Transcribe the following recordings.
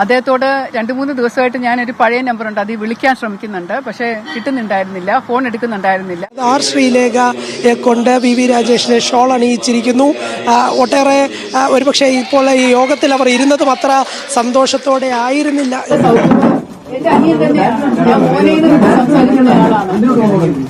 അദ്ദേഹത്തോട് 2-3 ദിവസമായിട്ട് ഞാനൊരു പഴയ നമ്പറുണ്ട്, അത് വിളിക്കാൻ ശ്രമിക്കുന്നുണ്ട്, പക്ഷേ കിട്ടുന്നുണ്ടായിരുന്നില്ല, ഫോൺ എടുക്കുന്നുണ്ടായിരുന്നില്ല. ആർ ശ്രീലേഖയെ കൊണ്ട് വി രാജേഷിനെ ഷോൾ അണിയിച്ചിരിക്കുന്നു. ഒട്ടേറെ ഒരുപക്ഷെ ഇപ്പോൾ ഈ യോഗത്തിൽ അവർ ഇരുന്നതും അത്ര സന്തോഷത്തോടെ ആയിരുന്നില്ല. എന്റെ അനിയൻ തന്നെയാണ്, ഞാൻ മോനെ സംസാരിക്കുന്ന ആളാണ്.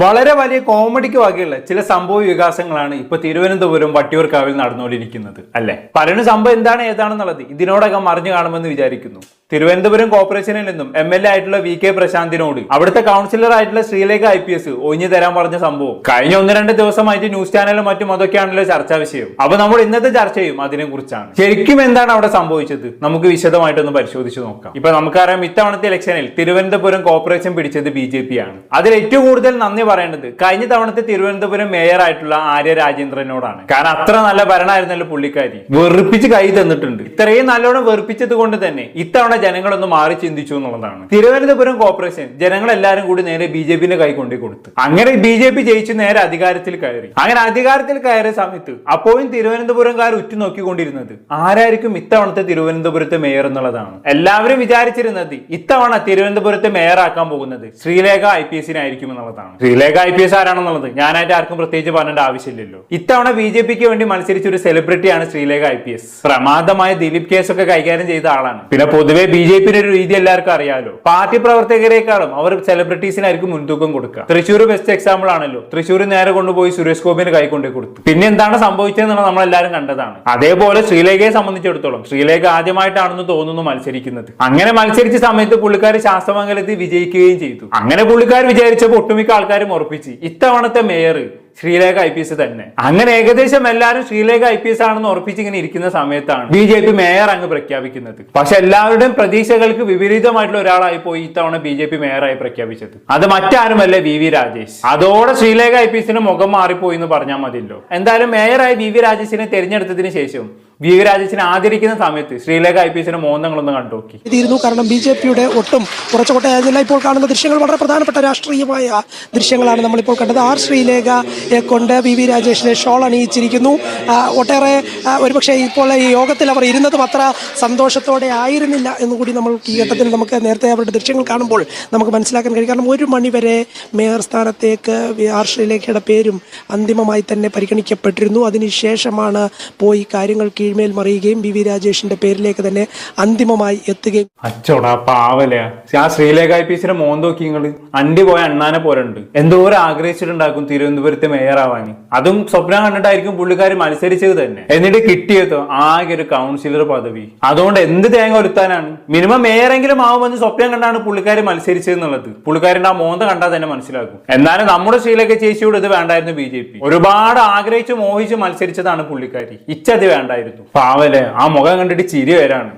വളരെ വലിയ കോമഡിക്ക് വകയുള്ള ചില സംഭവ വികാസങ്ങളാണ് ഇപ്പൊ തിരുവനന്തപുരം വട്ടിയൂർക്കാവിൽ നടന്നുകൊണ്ടിരിക്കുന്നത് അല്ലെ. പലരും സംഭവം എന്താണ് ഏതാണെന്നുള്ളത് ഇതിനോടകം അറിഞ്ഞു കാണുമെന്ന് വിചാരിക്കുന്നു. തിരുവനന്തപുരം കോർപ്പറേഷനിൽ നിന്നും MLA ആയിട്ടുള്ള VK പ്രശാന്തിനോട് അവിടുത്തെ കൗൺസിലർ ആയിട്ടുള്ള ശ്രീലേഖ IPS ഒഴിഞ്ഞു തരാൻ പറഞ്ഞ സംഭവം കഴിഞ്ഞ 1-2 ദിവസമായിട്ട് ന്യൂസ് ചാനലും മറ്റും അതൊക്കെയാണല്ലോ ചർച്ചാ വിഷയം. അപ്പൊ നമ്മൾ ഇന്നത്തെ ചർച്ചയും അതിനെ കുറിച്ചാണ്. ശരിക്കും എന്താണ് അവിടെ സംഭവിച്ചത് നമുക്ക് വിശദമായിട്ടൊന്ന് പരിശോധിച്ച് നോക്കാം. ഇപ്പൊ നമുക്കറിയാം, ഇത്തവണത്തെ ഇലക്ഷനിൽ തിരുവനന്തപുരം കോർപ്പറേഷൻ പിടിച്ചത് BJP ആണ്. അതിൽ ഏറ്റവും കൂടുതൽ നന്ദി പറയേണ്ടത് കഴിഞ്ഞ തവണത്തെ തിരുവനന്തപുരം മേയർ ആയിട്ടുള്ള ആര്യ രാജേന്ദ്രനോടാണ്. കാരണം അത്ര നല്ല ഭരണമായിരുന്നല്ലോ പുള്ളിക്കാരി. വെറുപ്പിച്ച് കൈ തന്നിട്ടുണ്ട്. ഇത്രയും നല്ലോണം വെറുപ്പിച്ചത് കൊണ്ട് തന്നെ ഇത്തവണ ജനങ്ങളൊന്ന് മാറി ചിന്തിച്ചു എന്നുള്ളതാണ്. തിരുവനന്തപുരം കോർപ്പറേഷൻ ജനങ്ങളെല്ലാരും കൂടി നേരെ BJPന്റെ കൈ കൊണ്ടു കൊടുത്തു. അങ്ങനെ BJP ജയിച്ചു നേരെ അധികാരത്തിൽ കയറി. അങ്ങനെ അധികാരത്തിൽ കയറിയ സമയത്ത് അപ്പോഴും തിരുവനന്തപുരംകാർ ഉറ്റുനോക്കിക്കൊണ്ടിരുന്നത് ആരായിരിക്കും ഇത്തവണത്തെ തിരുവനന്തപുരത്തെ മേയർ എന്നുള്ളതാണ്. എല്ലാവരും വിചാരിച്ചിരുന്നത് ഇത്തവണ തിരുവനന്തപുരത്തെ മേയർ ആക്കാൻ പോകുന്നത് ശ്രീലേഖ IPSനായിരിക്കും എന്നുള്ളതാണ്. ശ്രീലേഖ IPS ആരാണെന്നുള്ളത് ഞാനായിട്ട് ആർക്കും പ്രത്യേകിച്ച് പറഞ്ഞേണ്ട ആവശ്യമില്ലല്ലോ. ഇത്തവണ BJPക്ക് വേണ്ടി മത്സരിച്ച ഒരു സെലിബ്രിറ്റിയാണ് ശ്രീലേഖ IPS. പ്രമാദമായ ദിലീപ് കേസൊക്കെ കൈകാര്യം ചെയ്ത ആളാണ്. പിന്നെ പൊതുവെ BJPയുടെ ഒരു രീതി എല്ലാവർക്കും അറിയാലോ. പാർട്ടി പ്രവർത്തകരെക്കാളും അവർ സെലിബ്രിറ്റീസിനായിരിക്കും മുൻതൂക്കം കൊടുക്കുക. തൃശ്ശൂർ ബെസ്റ്റ് എക്സാമ്പിൾ ആണല്ലോ. തൃശ്ശൂർ നേരെ കൊണ്ടുപോയി സുരേഷ് ഗോപിന് കൈ കൊണ്ടു കൊടുത്തു. പിന്നെ എന്താണ് സംഭവിച്ചതെന്നുള്ളത് നമ്മളെല്ലാവരും കണ്ടതാണ്. അതേപോലെ ശ്രീലേഖയെ സംബന്ധിച്ചിടത്തോളം ശ്രീലേഖ ആദ്യമായിട്ടാണെന്ന് തോന്നുന്നു മത്സരിക്കുന്നത്. അങ്ങനെ മത്സരിച്ച സമയത്ത് പുള്ളിക്കാരി ശാസ്ത്രമംഗലത്തിൽ വിജയിക്കുകയും ചെയ്തു. അങ്ങനെ പുള്ളിക്കാർ വിചാരിച്ചപ്പോൾ ഒട്ടുമിക്ക ആൾക്കാരും ഉറപ്പിച്ച് ഇത്തവണത്തെ മേയർ ശ്രീലേഖ IPS തന്നെ. അങ്ങനെ ഏകദേശം എല്ലാവരും ശ്രീലേഖ IPS ആണെന്ന് ഉറപ്പിച്ചിങ്ങനെ ഇരിക്കുന്ന സമയത്താണ് BJP മേയർ അങ്ങ് പ്രഖ്യാപിക്കുന്നത്. പക്ഷെ എല്ലാവരുടെയും പ്രതീക്ഷകൾക്ക് വിപരീതമായിട്ടുള്ള ഒരാളായി പോയി ഇത്തവണ BJP മേയറായി പ്രഖ്യാപിച്ചത്. അത് മറ്റാരുമല്ല VV രാജേഷ്. അതോടെ ശ്രീലേഖ IPSന് മുഖം മാറിപ്പോയി എന്ന് പറഞ്ഞാൽ മതിയല്ലോ. എന്തായാലും മേയറായി VV രാജേഷിനെ തെരഞ്ഞെടുത്തതിന് ശേഷം VV രാജേഷിനെ ആദരിക്കുന്ന സമയത്ത് ശ്രീലേഖ IPSന്റെ മോന്തങ്ങളൊന്ന് കണ്ടുനോക്കി. കാരണം BJPയുടെ ഒട്ടും കുറച്ചുകൊട്ടായിരുന്നില്ല. ഇപ്പോൾ കാണുന്ന ദൃശ്യങ്ങൾ വളരെ പ്രധാനപ്പെട്ട രാഷ്ട്രീയമായ ദൃശ്യങ്ങളാണ് നമ്മളിപ്പോൾ കണ്ടത്. ആർ ശ്രീലേഖയെ കൊണ്ട് VV രാജേഷിനെ ഷോൾ അണിയിച്ചിരിക്കുന്നു. ഒട്ടേറെ ഒരുപക്ഷെ ഇപ്പോൾ ഈ യോഗത്തിൽ അവർ ഇരുന്നതും അത്ര സന്തോഷത്തോടെ ആയിരുന്നില്ല എന്നുകൂടി നമ്മൾ ഈ ഘട്ടത്തിൽ നമുക്ക് നേരത്തെ അവരുടെ ദൃശ്യങ്ങൾ കാണുമ്പോൾ നമുക്ക് മനസ്സിലാക്കാൻ കഴിയും. കാരണം 1 മണി വരെ മേയർ സ്ഥാനത്തേക്ക് ആർ ശ്രീലേഖയുടെ പേരും അന്തിമമായി തന്നെ പരിഗണിക്കപ്പെട്ടിരുന്നു. അതിനുശേഷമാണ് പോയി കാര്യങ്ങൾ കീഴ്മേൽ മറിയുകയും VV രാജേഷിന്റെ പേരിലേക്ക് തന്നെ അന്തിമമായി എത്തുകയും. അച്ചോടാ പാവലയാ ആ ശ്രീലേഖ IPSന്റെ മോന്തോക്കിങ്ങള് അണ്ടി പോയ അണ്ണാനെ പോലുണ്ട്. എന്തോരം ആഗ്രഹിച്ചിട്ടുണ്ടാക്കും തിരുവനന്തപുരത്തെ മേയർ ആവാൻ. അതും സ്വപ്നം കണ്ടിട്ടായിരിക്കും പുള്ളിക്കാരി മത്സരിച്ചത് തന്നെ. എന്നിട്ട് കിട്ടിയതോ ആകെ ഒരു കൗൺസിലർ പദവി. അതുകൊണ്ട് എന്ത് തേങ്ങ ഒരുത്താനാണ്? മിനിമം മേയറെങ്കിലും ആവുമെന്ന് സ്വപ്നം കണ്ടാണ് പുള്ളിക്കാരി മത്സരിച്ചതെന്നുള്ളത് പുള്ളിക്കാരിന്റെ ആ മോന്ത കണ്ടാൽ തന്നെ മനസ്സിലാക്കും. എന്നാലും നമ്മുടെ ശ്രീലേഖ ചേച്ചിയോട് ഇത് വേണ്ടായിരുന്നു BJP. ഒരുപാട് ആഗ്രഹിച്ച് മോഹിച്ച് മത്സരിച്ചതാണ് പുള്ളിക്കാരി. ഇച്ചത് വേണ്ടായിരുന്നു. പാവലെ ആ മുഖം കണ്ടിട്ട് ചിരി വരാണ്.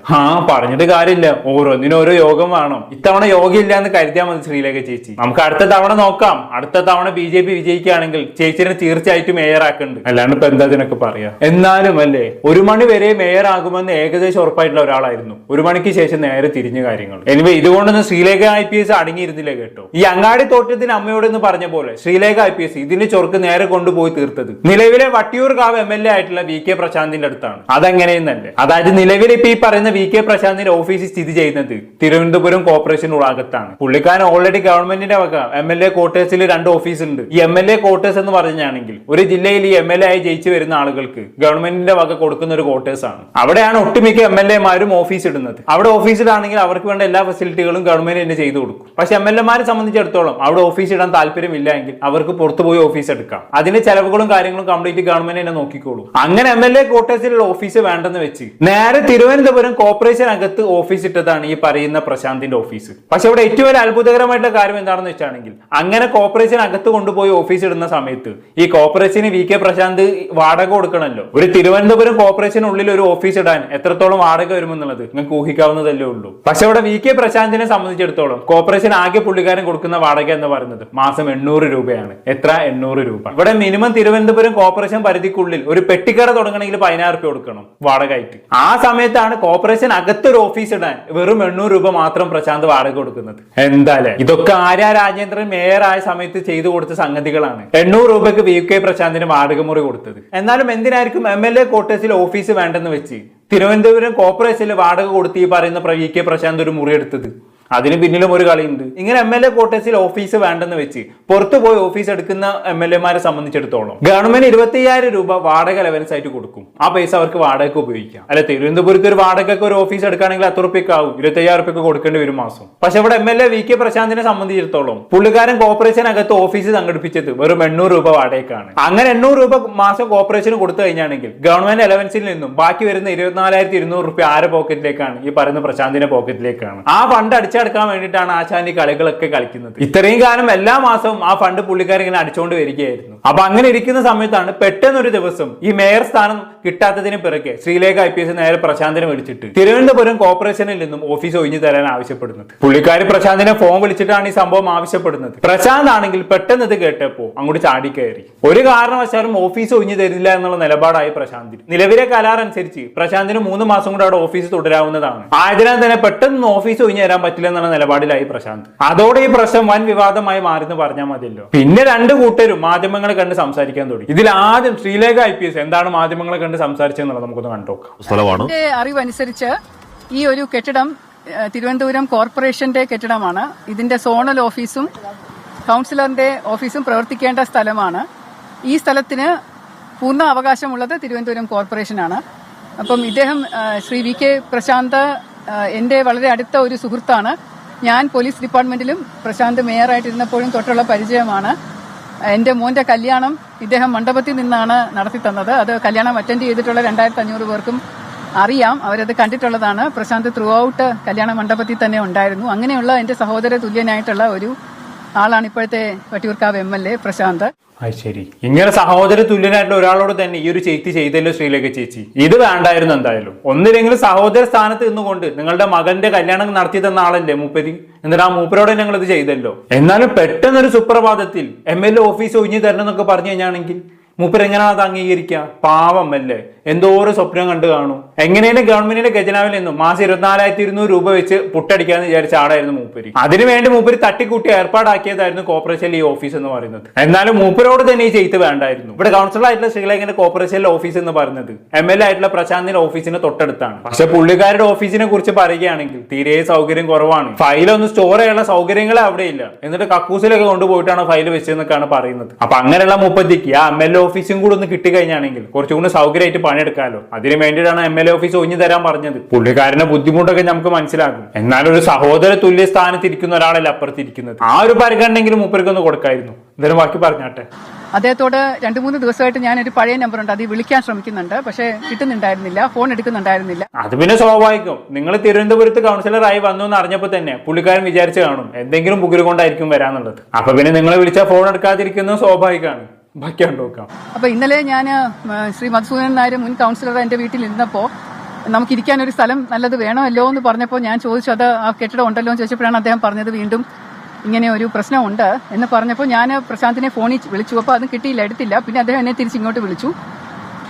പറഞ്ഞിട്ട് കാര്യമില്ല, ഓരോന്നിനും ഓരോ യോഗം വേണം. ഇത്തവണ യോഗം ഇല്ല എന്ന് കരുതിയാൽ മതി ശ്രീലേഖ ചേച്ചി. നമുക്ക് അടുത്ത തവണ നോക്കാം. അടുത്ത തവണ BJP വിജയിക്കുകയാണെങ്കിൽ ചേച്ചിനെ തീർച്ചയായിട്ടും മേയർ ആക്കുന്നുണ്ട്. അല്ലാണ്ട് ഇപ്പൊ എന്താ ഇതിനൊക്കെ പറയാ. എന്നാലും അല്ലേ 1 മണി വരെ മേയർ ആകുമെന്ന് ഏകദേശം ഉറപ്പായിട്ടുള്ള ഒരാളായിരുന്നു. 1 മണിക്ക് ശേഷം നേരെ തിരിഞ്ഞ കാര്യങ്ങൾ. എനിവേ ഇതുകൊണ്ടൊന്നും ശ്രീലേഖ IPS അടങ്ങിയിരുന്നില്ല കേട്ടോ. ഈ അങ്ങാടി തോറ്റത്തിന് അമ്മയോടെന്ന് പറഞ്ഞ പോലെ ശ്രീലേഖ IPS ഇതിന്റെ ചൊർക്ക് നേരെ കൊണ്ടുപോയി തീർത്തത് നിലവിലെ വട്ടിയൂർക്കാവ് MLA ആയിട്ടുള്ള VK പ്രശാന്തിന്റെ അടുത്താണ്. അതെങ്ങനെയെന്നല്ലേ, അതായത് നിലവിൽ ഇപ്പൊ ഈ പറയുന്ന VK പ്രശാന്തിന്റെ ഓഫീസ് സ്ഥിതി ചെയ്യുന്നത് തിരുവനന്തപുരം കോർപ്പറേഷൻ ഉള്ളകത്താണ്. പുള്ളിക്കാരൻ ഓൾറെഡി ഗവൺമെന്റിന്റെ വക MLA ക്വാർട്ടേഴ്സിൽ 2 ഓഫീസ് ഉണ്ട്. ഈ MLA ക്വാർട്ടേഴ്സ് എന്ന് പറഞ്ഞാണെങ്കിൽ ഒരു ജില്ലയിൽ ഈ MLA ആയി ജയിച്ചു വരുന്ന ആളുകൾക്ക് ഗവൺമെന്റിന്റെ വക കൊടുക്കുന്ന ഒരു ക്വാർട്ടേഴ്സ് ആണ്. അവിടെയാണ് ഒട്ടുമിക്ക MLA-മാരും ഓഫീസ് ഇടുന്നത്. അവിടെ ഓഫീസിലാണെങ്കിൽ അവർക്ക് വേണ്ട എല്ലാ ഫെസിലിറ്റികളും ഗവൺമെന്റ് തന്നെ ചെയ്തു കൊടുക്കും. പക്ഷെ MLA-മാരെ സംബന്ധിച്ചിടത്തോളം അവിടെ ഓഫീസ് ഇടാൻ താല്പര്യമില്ല എങ്കിൽ അവർക്ക് പുറത്തു പോയി ഓഫീസ് എടുക്കാം. അതിന്റെ ചെലവുകളും കാര്യങ്ങളും കംപ്ലീറ്റ് ഗവൺമെന്റ് തന്നെ നോക്കിക്കോളൂ. അങ്ങനെ MLA ക്വാർട്ടേഴ്സിലുള്ള ഓഫീസ് വേണ്ടെന്ന് വെച്ച് നേരെ തിരുവനന്തപുരം കോർപ്പറേഷൻ അകത്ത് ഓഫീസ് ഇട്ടതാണ് ഈ പറയുന്ന പ്രശാന്തിന്റെ ഓഫീസ്. പക്ഷെ ഇവിടെ ഏറ്റവും വലിയ അത്ഭുതകരമായിട്ടുള്ള കാര്യം എന്താണെന്ന് വെച്ചാണെങ്കിൽ അങ്ങനെ കോർപ്പറേഷൻ അകത്ത് കൊണ്ടുപോയി ഓഫീസ് ഇടുന്ന സമയത്ത് ഈ കോർപ്പറേഷന് VK പ്രശാന്ത് വാടക കൊടുക്കണമല്ലോ. ഒരു തിരുവനന്തപുരം കോർപ്പറേഷനുള്ളിൽ ഒരു ഓഫീസ് ഇടാൻ എത്രത്തോളം വാടക വരുമെന്നുള്ളത് നിങ്ങൾക്ക് ഊഹിക്കാവുന്നതല്ലേ ഉള്ളൂ. പക്ഷെ ഇവിടെ VK പ്രശാന്തിനെ സംബന്ധിച്ചിടത്തോളം കോർപ്പറേഷൻ ആകെ പുള്ളിക്കാരൻ കൊടുക്കുന്ന വാടക എന്ന് പറയുന്നത് മാസം 800 രൂപയാണ്. എത്ര? 800 രൂപ. ഇവിടെ മിനിമം തിരുവനന്തപുരം കോർപ്പറേഷൻ പരിധിക്കുള്ളിൽ ഒരു പെട്ടിക്കട തുടങ്ങണമെങ്കിൽ 16 രൂപ കൊടുക്കണം വാടക ആയിട്ട്. ആ സമയത്താണ് കോർപ്പറേഷൻ അകത്തൊരു ഓഫീസ് ഇടാൻ വെറും 800 രൂപ മാത്രം പ്രശാന്ത് വാടക കൊടുക്കുന്നത്. എന്തായാലും ഇതൊക്കെ ആര്യ രാജേന്ദ്രൻ മേയർ ആയ സമയത്ത് ചെയ്തു കൊടുത്ത സംഗതികളാണ്. 800 രൂപയ്ക്ക് VK പ്രശാന്തിന് വാടക മുറി കൊടുത്തത്. എന്നാലും എന്തിനായിരിക്കും MLA ക്വാർട്ടേഴ്സിൽ ഓഫീസ് വേണ്ടെന്ന് വെച്ച് തിരുവനന്തപുരം കോർപ്പറേഷനിൽ വാടക കൊടുത്ത് ഈ പറയുന്ന VK പ്രശാന്ത് ഒരു മുറി എടുത്തത്? അതിന് പിന്നിലും ഒരു കളിയുണ്ട്. ഇങ്ങനെ MLA ക്വാർട്ടേഴ്സിൽ ഓഫീസ് വേണ്ടെന്ന് വെച്ച് പുറത്തു പോയി ഓഫീസ് എടുക്കുന്ന MLA-മാരെ സംബന്ധിച്ചിടത്തോളം ഗവൺമെന്റ് 25,000 രൂപ വാടക അലവൻസ് ആയിട്ട് കൊടുക്കും. ആ പൈസ അവർക്ക് വാടകയ്ക്ക് ഉപയോഗിക്കാം. അല്ല, തിരുവനന്തപുരത്ത് ഒരു വാടകയ്ക്ക് ഒരു ഓഫീസ് എടുക്കുകയാണെങ്കിൽ 10 റുപ്യക്ക് ആവും, 25,000 റുപ്യക്ക് കൊടുക്കേണ്ടി വരും മാസം. പക്ഷെ ഇവിടെ MLA VK പ്രശാന്തിനെ സംബന്ധിച്ചിടത്തോളം പുള്ളിക്കാരൻ കോർപ്പറേഷനകത്ത് ഓഫീസ് സംഘടിപ്പിച്ചത് വെറും 800 രൂപ വാടകയ്ക്കാണ്. അങ്ങനെ 800 രൂപ മാസം കോർപ്പറേഷന് കൊടുത്തു കഴിഞ്ഞാണെങ്കിൽ ഗവൺമെന്റ് അലവൻസിൽ നിന്നും ബാക്കി വരുന്ന 24,200 റുപ്യ ആരുടെ പോക്കറ്റിലേക്കാണ്? ഈ പറയുന്ന പ്രശാന്തിന്റെ പോക്കറ്റിലേക്കാണ്. ആ ഫണ്ട് അടിച്ചെടുക്കാൻ വേണ്ടിയിട്ടാണ് ആശാന്റെ കളികളൊക്കെ കളിക്കുന്നത്. ഇത്രയും കാലം എല്ലാ മാസവും ആ ഫണ്ട് പുള്ളിക്കാരൻ ഇങ്ങനെ അടിച്ചുകൊണ്ട് വരികയായിരുന്നു. അപ്പൊ അങ്ങനെ ഇരിക്കുന്ന സമയത്താണ് പെട്ടെന്നൊരു ദിവസം ഈ മേയർ സ്ഥാനം കിട്ടാത്തതിന് പിറകെ ശ്രീലേഖ IPS നേരെ പ്രശാന്തിനെ വിളിച്ചിട്ട് തിരുവനന്തപുരം കോർപ്പറേഷനിൽ നിന്നും ഓഫീസ് ഒഴിഞ്ഞു തരാൻ ആവശ്യപ്പെടുന്നത്. പുള്ളിക്കാരി പ്രശാന്തിനെ ഫോൺ വിളിച്ചിട്ടാണ് ഈ സംഭവം ആവശ്യപ്പെടുന്നത്. പ്രശാന്ത് ആണെങ്കിൽ പെട്ടെന്ന് ഇത് കേട്ടപ്പോ അങ്ങോട്ട് ചാടിക്കയറി. ഒരു കാരണവശാലും ഓഫീസ് ഒഴിഞ്ഞു തരില്ല എന്നുള്ള നിലപാടായി പ്രശാന്തിന്. നിലവിലെ കരാർ അനുസരിച്ച് പ്രശാന്തിന് 3 മാസം കൂടെ അവിടെ ഓഫീസ് തുടരാവുന്നതാണ്. ആയതിനാൽ തന്നെ പെട്ടെന്ന് ഓഫീസ് ഒഴിഞ്ഞു തരാൻ പറ്റില്ല എന്നുള്ള നിലപാടിലായി പ്രശാന്ത്. അതോടെ ഈ പ്രശ്നം വൻ വിവാദമായി മാറിയെന്ന് പറഞ്ഞാൽ മതിയല്ലോ. പിന്നെ രണ്ട് കൂട്ടരും മാധ്യമങ്ങളെ കണ്ട് സംസാരിക്കാൻ തുടങ്ങി. ഇതിൽ ആദ്യം ശ്രീലേഖ IPS എന്താണ് മാധ്യമങ്ങളെ കണ്ട് സംസാരിച്ചെന്നുള്ളത് നമുക്കൊന്ന് കണ്ടുനോക്കാം. സ്ഥലമാണ് അറിവനുസരിച്ച് ഈ ഒരു കെട്ടിടം തിരുവനന്തപുരം കോർപ്പറേഷന്റെ കെട്ടിടമാണ്. ഇതിന്റെ സോണൽ ഓഫീസും കൗൺസിലറിന്റെ ഓഫീസും പ്രവർത്തിക്കേണ്ട സ്ഥലമാണ്. ഈ സ്ഥലത്തിന് പൂർണ്ണ അവകാശമുള്ളത് തിരുവനന്തപുരം കോർപ്പറേഷനാണ്. അപ്പം ഇദ്ദേഹം ശ്രീ VK പ്രശാന്ത് എന്റെ വളരെ അടുത്ത ഒരു സുഹൃത്താണ്. ഞാൻ പോലീസ് ഡിപ്പാർട്ട്മെന്റിലും പ്രശാന്ത് മേയറായിട്ടിരുന്നപ്പോഴും തൊട്ടുള്ള പരിചയമാണ്. എന്റെ മോന്റെ കല്യാണം ഇദ്ദേഹം മണ്ഡപത്തിൽ നിന്നാണ് നടത്തി തന്നത്. അത് കല്യാണം അറ്റൻഡ് ചെയ്തിട്ടുള്ള 2,500 പേർക്കും അറിയാം, അവരത് കണ്ടിട്ടുള്ളതാണ്. പ്രശാന്ത് ത്രൂ ഔട്ട് കല്യാണ മണ്ഡപത്തിൽ തന്നെ ഉണ്ടായിരുന്നു. അങ്ങനെയുള്ള എന്റെ സഹോദര തുല്യനായിട്ടുള്ള ഒരു ആളാണ് ഇപ്പോഴത്തെ വട്ടിയൂർക്കാവ് MLA പ്രശാന്ത്. ശരി, ഇങ്ങനെ സഹോദര തുല്യനായിട്ടുള്ള ഒരാളോട് തന്നെ ഈ ഒരു ചേച്ചി ചെയ്തല്ലോ ശ്രീലേഖ ചേച്ചി. ഇത് വേണ്ടായിരുന്നു എന്തായാലും. ഒന്നില്ലെങ്കിലും സഹോദര സ്ഥാനത്ത് നിന്നുകൊണ്ട് നിങ്ങളുടെ മകന്റെ കല്യാണം നടത്തി തന്ന ആളല്ലേ മൂപ്പര്. എന്നിട്ട് ആ മൂപ്പരോടെ ഞങ്ങൾ ഇത് ചെയ്തല്ലോ. എന്നാലും പെട്ടെന്നൊരു സുപ്രഭാതത്തിൽ MLA ഓഫീസ് ഒഴിഞ്ഞു തരണം എന്നൊക്കെ പറഞ്ഞു കഴിഞ്ഞാണെങ്കിൽ മൂപ്പര് എങ്ങനെയാണ് അത് അംഗീകരിക്കുക? പാവം അല്ലേ, എന്തോരം സ്വപ്നം കണ്ടു കാണും. എങ്ങനെയാണ് ഗവൺമെന്റിന്റെ ഖജനാവിൽ നിന്നും മാസം 24,200 രൂപ വെച്ച് പുട്ടടിക്കാന്ന് വിചാരിച്ച ആളായിരുന്നു മൂപ്പര്. അതിനുവേണ്ടി മൂപ്പര് തട്ടിക്കൂട്ടി ഏർപ്പാടാക്കിയതായിരുന്നു കോർപ്പറേഷനിൽ ഈ ഓഫീസ് എന്ന് പറയുന്നത്. എന്നാലും മൂപ്പരോട് തന്നെ ഈ ചെയ്ത് വേണ്ടായിരുന്നു. ഇവിടെ കൗൺസിലർ ആയിട്ടുള്ള ശ്രീലേഖന്റെ കോർപ്പറേഷനിലെ ഓഫീസ് എന്ന് പറയുന്നത് MLA ആയിട്ടുള്ള പ്രശാന്തിന്റെ ഓഫീസിന് തൊട്ടടുത്താണ്. പക്ഷെ പുള്ളിക്കാരുടെ ഓഫീസിനെ കുറിച്ച് പറയുകയാണെങ്കിൽ തീരെ സൗകര്യം കുറവാണ്. ഫയലൊന്നും സ്റ്റോർ ചെയ്യാനുള്ള സൗകര്യങ്ങളെ അവിടെ ഇല്ല. എന്നിട്ട് കക്കൂസിലൊക്കെ കൊണ്ടുപോയിട്ടാണ് ഫയൽ വെച്ചതെന്നൊക്കെയാണ് പറയുന്നത്. അപ്പൊ അങ്ങനെയുള്ള മുപ്പത്തിക്ക് ആ MLA ഓഫീസും കൂടെ ഒന്ന് കിട്ടിക്കഴിഞ്ഞാണെങ്കിൽ കുറച്ചുകൂടി സൗകര്യമായിട്ട് പണിയെടുക്കാമല്ലോ. അതിന് വേണ്ടിയിട്ടാണ് MLA ഓഫീസ് ഒഴിഞ്ഞു തരാൻ പറഞ്ഞത്. പുള്ളിക്കാരന്റെ ബുദ്ധിമുട്ടൊക്കെ നമുക്ക് മനസ്സിലാക്കും. എന്നാലും ഒരു സഹോദര തുല്യ സ്ഥാനത്തിരിക്കുന്ന ഒരാളല്ല അപ്പുറത്തിരിക്കുന്നത്. ആ ഒരു പരിഗണനെങ്കിലും മൂപ്പർക്കൊന്ന് കൊടുക്കായിരുന്നു. എന്തായാലും ബാക്കി പറഞ്ഞാട്ടെ. അദ്ദേഹത്തോട് 2-3 ദിവസമായിട്ട് ഞാനൊരു പഴയ നമ്പർ ഉണ്ട്, അത് വിളിക്കാൻ ശ്രമിക്കുന്നുണ്ട്. പക്ഷെ കിട്ടുന്നുണ്ടായിരുന്നില്ല, ഫോൺ എടുക്കുന്നുണ്ടായിരുന്നില്ല. അത് പിന്നെ സ്വാഭാവികം. നിങ്ങൾ തിരുവനന്തപുരത്ത് കൗൺസിലറായി വന്നു എന്ന് അറിഞ്ഞപ്പോൾ തന്നെ പുള്ളിക്കാരൻ വിചാരിച്ചു കാണും എന്തെങ്കിലും ബുക്കിൽ കൊണ്ടായിരിക്കും വരാന്നുള്ളത്. അപ്പൊ പിന്നെ നിങ്ങളെ വിളിച്ചാൽ ഫോൺ എടുക്കാതിരിക്കുന്നത് സ്വാഭാവികമാണ്. അപ്പൊ ഇന്നലെ ഞാൻ ശ്രീ മധുസൂദനൻ നായർ മുൻ കൗൺസിലർ എന്റെ വീട്ടിൽ ഇരുന്നപ്പോ നമുക്കിരിക്കാൻ ഒരു സ്ഥലം നല്ലത് വേണമല്ലോ എന്ന് പറഞ്ഞപ്പോൾ ഞാൻ ചോദിച്ചു അത് ആ കെട്ടിടം ഉണ്ടല്ലോ എന്ന് ചോദിച്ചപ്പോഴാണ് അദ്ദേഹം പറഞ്ഞത് വീണ്ടും ഇങ്ങനെ ഒരു പ്രശ്നമുണ്ട് എന്ന് പറഞ്ഞപ്പോൾ ഞാൻ പ്രശാന്തിനെ ഫോണിൽ വിളിച്ചു. അപ്പോൾ അത് കിട്ടിയില്ല, എടുത്തില്ല. പിന്നെ അദ്ദേഹം എന്നെ തിരിച്ചിങ്ങോട്ട് വിളിച്ചു.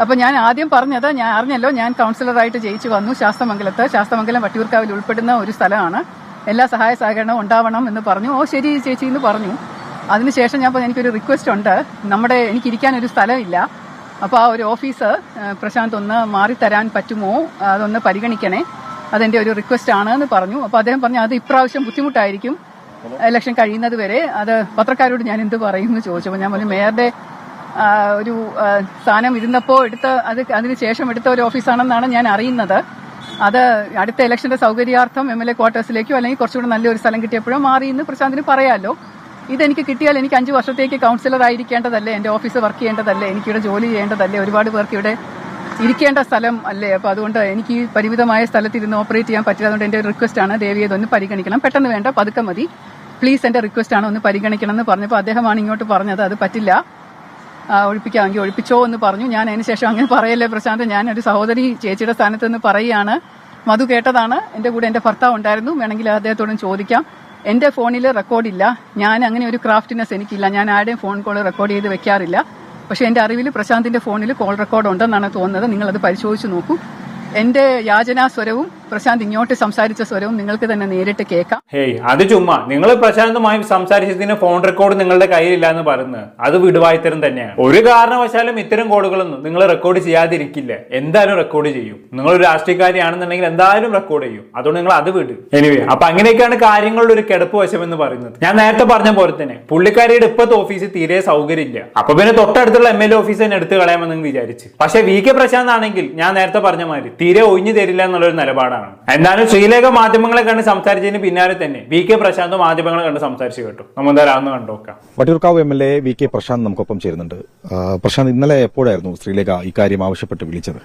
അപ്പോൾ ഞാൻ ആദ്യം പറഞ്ഞത് ഞാൻ അറിഞ്ഞല്ലോ, ഞാൻ കൗൺസിലറായിട്ട് ജയിച്ചു വന്നു ശാസ്തമംഗലം വട്ടിയൂർക്കാവിൽ ഉൾപ്പെടുന്ന ഒരു സ്ഥലമാണ്, എല്ലാ സഹായ സഹകരണവും ഉണ്ടാവണം എന്ന് പറഞ്ഞു. ഓ ശരി ചേച്ചി എന്ന് പറഞ്ഞു. അതിനുശേഷം ഞാൻ എനിക്കൊരു റിക്വസ്റ്റ് ഉണ്ട്, എനിക്കിരിക്കാൻ ഒരു സ്ഥലമില്ല, അപ്പോൾ ആ ഒരു ഓഫീസ് പ്രശാന്ത് ഒന്ന് മാറിത്തരാൻ പറ്റുമോ, അതൊന്ന് പരിഗണിക്കണേ, അതെന്റെ ഒരു റിക്വസ്റ്റ് ആണ് എന്ന് പറഞ്ഞു. അപ്പോൾ അദ്ദേഹം പറഞ്ഞു അത് ഇപ്രാവശ്യം ബുദ്ധിമുട്ടായിരിക്കും, ഇലക്ഷൻ കഴിയുന്നത് വരെ. അത് പത്രക്കാരോട് ഞാൻ എന്ത് പറയും എന്ന് ചോദിച്ചപ്പോൾ ഞാൻ പറഞ്ഞു മേയറുടെ ഒരു സ്ഥാനം ഇരുന്നപ്പോൾ അതിനുശേഷം എടുത്ത ഒരു ഓഫീസാണെന്നാണ് ഞാൻ അറിയുന്നത്. അത് അടുത്ത ഇലക്ഷന്റെ സൗകര്യാർത്ഥം MLA ക്വാർട്ടേഴ്സിലേക്കോ അല്ലെങ്കിൽ കുറച്ചുകൂടെ നല്ലൊരു സ്ഥലം കിട്ടിയപ്പോഴോ മാറി എന്ന് പ്രശാന്തിന് പറയാമല്ലോ. ഇതെനിക്ക് കിട്ടിയാൽ എനിക്ക് 5 വർഷത്തേക്ക് കൗൺസിലർ ആയിരിക്കേണ്ടതല്ലേ, എന്റെ ഓഫീസ് വർക്ക് ചെയ്യേണ്ടതല്ലേ, എനിക്കിവിടെ ജോലി ചെയ്യേണ്ടതല്ലേ, ഒരുപാട് പേർക്ക് ഇവിടെ ഇരിക്കേണ്ട സ്ഥലം അല്ലേ. അപ്പോൾ അതുകൊണ്ട് എനിക്ക് ഈ പരിമിതമായ സ്ഥലത്തിരുന്ന് ഓപ്പറേറ്റ് ചെയ്യാൻ പറ്റില്ല. അതുകൊണ്ട് എന്റെ റിക്വസ്റ്റ് ആണ്, ദയവ് ചെയ്തൊന്ന് പരിഗണിക്കണം, പെട്ടെന്ന് വേണ്ട, പതുക്കെ മതി, പ്ലീസ് എന്റെ റിക്വസ്റ്റ് ആണ്, ഒന്ന് പരിഗണിക്കണം എന്ന് പറഞ്ഞപ്പോൾ അദ്ദേഹമാണ് ഇങ്ങോട്ട് പറഞ്ഞത് അത് പറ്റില്ല, ഒഴിപ്പിക്കാമെങ്കിൽ ഒഴിപ്പിച്ചോ എന്ന് പറഞ്ഞു. ഞാൻ അതിനുശേഷം അങ്ങനെ പറയല്ലേ പ്രശാന്ത്, ഞാനൊരു സഹോദരി ചേച്ചിയുടെ സ്ഥാനത്ത് നിന്ന് പറയുകയാണ്. മധു കേട്ടതാണ്, എന്റെ കൂടെ എന്റെ ഭർത്താവ് ഉണ്ടായിരുന്നു, വേണമെങ്കിൽ അദ്ദേഹത്തോടും ചോദിക്കാം. എന്റെ ഫോണിൽ റെക്കോർഡില്ല, ഞാൻ അങ്ങനെ ഒരു ക്രാഫ്റ്റിനെസ് എനിക്കില്ല, ഞാൻ ആരുടെയും ഫോൺ കോൾ റെക്കോർഡ് ചെയ്ത് വെക്കാറില്ല. പക്ഷെ എന്റെ അറിവിൽ പ്രശാന്തിന്റെ ഫോണിൽ കോൾ റെക്കോർഡ് ഉണ്ടെന്നാണ് തോന്നുന്നത്, നിങ്ങളത് പരിശോധിച്ച് നോക്കൂ. എന്റെ യാചനാസ്വരവും പ്രശാന്ത് ഇങ്ങോട്ട് സംസാരിച്ച സ്വരവും നിങ്ങൾക്ക് തന്നെ നേരിട്ട് കേൾക്കാം. ഹേയ് അത് ചുമ്മാ നിങ്ങൾ പ്രശാന്തുമായി സംസാരിച്ചതിന് ഫോൺ റെക്കോർഡ് നിങ്ങളുടെ കയ്യിലില്ല എന്ന് പറയുന്നത് അത് വിടുവായിത്തരം തന്നെയാണ്. ഒരു കാരണവശാലും ഇത്തരം കോളുകളൊന്നും നിങ്ങൾ റെക്കോർഡ് ചെയ്യാതിരിക്കില്ല, എന്തായാലും റെക്കോർഡ് ചെയ്യും. നിങ്ങൾ ഒരു രാഷ്ട്രീയക്കാരിയാണെന്നുണ്ടെങ്കിൽ എന്തായാലും റെക്കോർഡ് ചെയ്യും. അതുകൊണ്ട് നിങ്ങൾ അത് വിട്. എനിവേ അപ്പൊ അങ്ങനെയൊക്കെയാണ് കാര്യങ്ങളുടെ ഒരു കിടപ്പ് വശം എന്ന് പറയുന്നത്. ഞാൻ നേരത്തെ പറഞ്ഞ പോലെ തന്നെ പുള്ളിക്കാരിയുടെ ഇപ്പോഴത്തെ ഓഫീസ് തീരെ സൗകര്യമില്ല. അപ്പൊ പിന്നെ തൊട്ടടുത്തുള്ള MLA ഓഫീസ് തന്നെ എടുത്ത് കളയാമെന്ന് വിചാരിച്ച്. പക്ഷെ VK പ്രശാന്ത് ആണെങ്കിൽ ഞാൻ നേരത്തെ പറഞ്ഞ മാതിരി തീരെ ഒഴിഞ്ഞു തരില്ല എന്നുള്ളൊരു നിലപാടാണ്. എന്തായാലും ശ്രീലേഖ മാധ്യമങ്ങളെ കണ്ട് സംസാരിച്ചതിന് പിന്നാലെ തന്നെ VK പ്രശാന്ത് മാധ്യമങ്ങളെ കണ്ട് സംസാരിച്ചു കേട്ടു. നമ്മൾ എന്തായാലും കണ്ടുനോക്കാം. വട്ടിയൂർക്കാവ് MLA VK പ്രശാന്ത് നമുക്കൊപ്പം ചേരുന്നുണ്ട്. പ്രശാന്ത്, ഇന്നലെ എപ്പോഴായിരുന്നു ശ്രീലേഖ ഇക്കാര്യം ആവശ്യപ്പെട്ട് വിളിച്ചത്?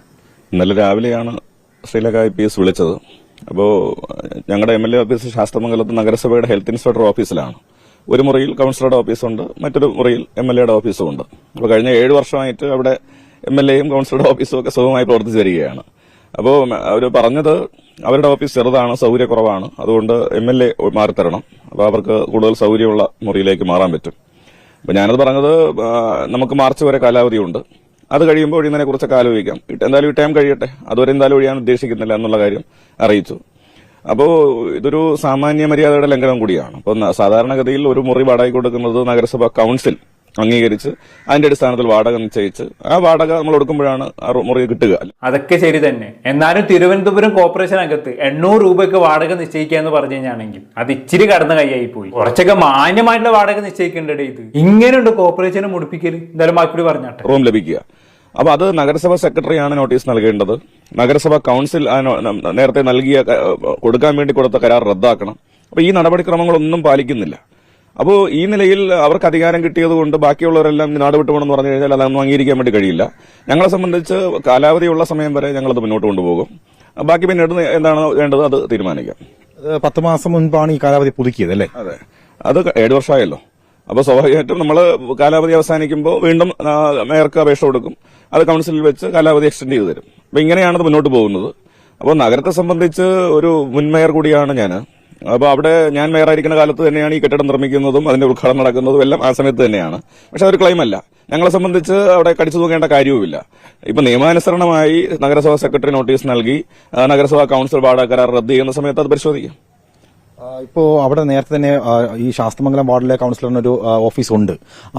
ഇന്നലെ രാവിലെയാണ് ശ്രീലേഖ IPS വിളിച്ചത്. അപ്പോൾ ഞങ്ങളുടെ MLA ഓഫീസ് ശാസ്ത്രമംഗലത്ത് നഗരസഭയുടെ ഹെൽത്ത് ഇൻസ്പെക്ടർ ഓഫീസിലാണ്. ഒരു മുറിയിൽ കൌൺസിലറുടെ ഓഫീസുണ്ട്, മറ്റൊരു മുറിയിൽ MLAയുടെ ഓഫീസും ഉണ്ട്. അപ്പോൾ കഴിഞ്ഞ 7 വർഷമായിട്ട് അവിടെ MLAയും കൌൺസിലറുടെ ഓഫീസും ഒക്കെ സുഖമായി പ്രവർത്തിച്ചു വരികയാണ്. അപ്പോൾ അവർ പറഞ്ഞത് അവരുടെ ഓഫീസ് ചെറുതാണ്, സൗകര്യക്കുറവാണ്, അതുകൊണ്ട് MLA മാറിത്തരണം, അപ്പോൾ അവർക്ക് കൂടുതൽ സൗകര്യമുള്ള മുറിയിലേക്ക് മാറാൻ പറ്റും. അപ്പോൾ ഞാനത് പറഞ്ഞത് നമുക്ക് മാർച്ച് വരെ കാലാവധിയുണ്ട്, അത് കഴിയുമ്പോൾ ഒഴിയുന്നതിനെ കുറിച്ചൊക്കെ ആലോചിക്കാം, എന്തായാലും ഈ ടൈം കഴിയട്ടെ, അതുവരെ എന്തായാലും ഒഴിയാൻ ഉദ്ദേശിക്കുന്നില്ല എന്നുള്ള കാര്യം അറിയിച്ചു. അപ്പോൾ ഇതൊരു സാമാന്യ മര്യാദയുടെ ലംഘനം കൂടിയാണ്. അപ്പോൾ സാധാരണഗതിയിൽ ഒരു മുറി വാടക കൊടുക്കുന്നത് നഗരസഭാ കൌൺസിൽ അംഗീകരിച്ച് അതിന്റെ അടിസ്ഥാനത്തിൽ വാടക നിശ്ചയിച്ച് ആ വാടക നമ്മൾ കൊടുക്കുമ്പോഴാണ് ആ മുറി കിട്ടുക. അതൊക്കെ ശരി തന്നെ. എന്നാലും തിരുവനന്തപുരം കോർപ്പറേഷനകത്ത് 800 രൂപയ്ക്ക് വാടക നിശ്ചയിക്കുക എന്ന് പറഞ്ഞു കഴിഞ്ഞാണെങ്കിൽ അത് ഇച്ചിരി കടന്ന കൈയായി പോയി. കുറച്ചൊക്കെ മാന്യമായിട്ടുള്ള വാടക നിശ്ചയിക്കേണ്ടത് ഇത് ഇങ്ങനെയുണ്ട് കോർപ്പറേഷനെ മുടിപ്പിക്കല്. എന്തായാലും ബാക്കി പറഞ്ഞാട്ടെ. റൂം ലഭിക്കുക. അപ്പൊ അത് നഗരസഭാ സെക്രട്ടറിയാണ് നോട്ടീസ് നൽകേണ്ടത്. നഗരസഭാ കൌൺസിൽ നേരത്തെ നൽകിയ കൊടുക്കാൻ വേണ്ടി കൊടുത്ത കരാർ റദ്ദാക്കണം. അപ്പൊ ഈ നടപടിക്രമങ്ങളൊന്നും പാലിക്കുന്നില്ല. അപ്പോൾ ഈ നിലയിൽ അവർക്ക് അധികാരം കിട്ടിയതുകൊണ്ട് ബാക്കിയുള്ളവരെല്ലാം നാട് വിട്ടുപോകണമെന്ന് പറഞ്ഞു കഴിഞ്ഞാൽ അതൊന്നും അംഗീകരിക്കാൻ വേണ്ടി കഴിയില്ല. ഞങ്ങളെ സംബന്ധിച്ച് കാലാവധിയുള്ള സമയം വരെ ഞങ്ങളത് മുന്നോട്ട് കൊണ്ടുപോകും. ബാക്കി പിന്നീട് എന്താണ് വേണ്ടത് അത് തീരുമാനിക്കാം. 10 മാസം മുൻപാണ് ഈ കാലാവധി പുതുക്കിയത് അല്ലേ? അതെ, അത് 7 വർഷമായല്ലോ. അപ്പൊ സ്വാഭാവികമായിട്ടും നമ്മൾ കാലാവധി അവസാനിക്കുമ്പോൾ വീണ്ടും മേയർക്ക് അപേക്ഷ കൊടുക്കും, അത് കൌൺസിലിൽ വെച്ച് കാലാവധി എക്സ്റ്റെൻഡ് ചെയ്തു തരും. അപ്പൊ ഇങ്ങനെയാണത് മുന്നോട്ട് പോകുന്നത്. അപ്പോൾ നഗരത്തെ സംബന്ധിച്ച് ഒരു മുൻ മേയർ കൂടിയാണ് ഞാൻ. അപ്പോൾ അവിടെ ഞാൻ മേയറായിരിക്കുന്ന കാലത്ത് തന്നെയാണ് ഈ കെട്ടിടം നിർമ്മിക്കുന്നതും അതിന്റെ ഉദ്ഘാടനം നടക്കുന്നതും എല്ലാം ആ സമയത്ത് തന്നെയാണ്. പക്ഷെ അതൊരു ക്ലെയിമല്ല. ഞങ്ങളെ സംബന്ധിച്ച് അവിടെ കടിച്ചു തൂങ്ങേണ്ട കാര്യവുമില്ല. ഇപ്പൊ നിയമാനുസരണമായി നഗരസഭാ സെക്രട്ടറി നോട്ടീസ് നൽകി നഗരസഭാ കൌൺസിൽ വാടക കരാർ റദ്ദ് ചെയ്യുന്ന സമയത്ത് അത് പരിശോധിക്കാം. ഇപ്പോ അവിടെ നേരത്തെ തന്നെ ഈ ശാസ്ത്രമംഗലം വാർഡിലെ കൌൺസിലറിന് ഒരു ഓഫീസ് ഉണ്ട്.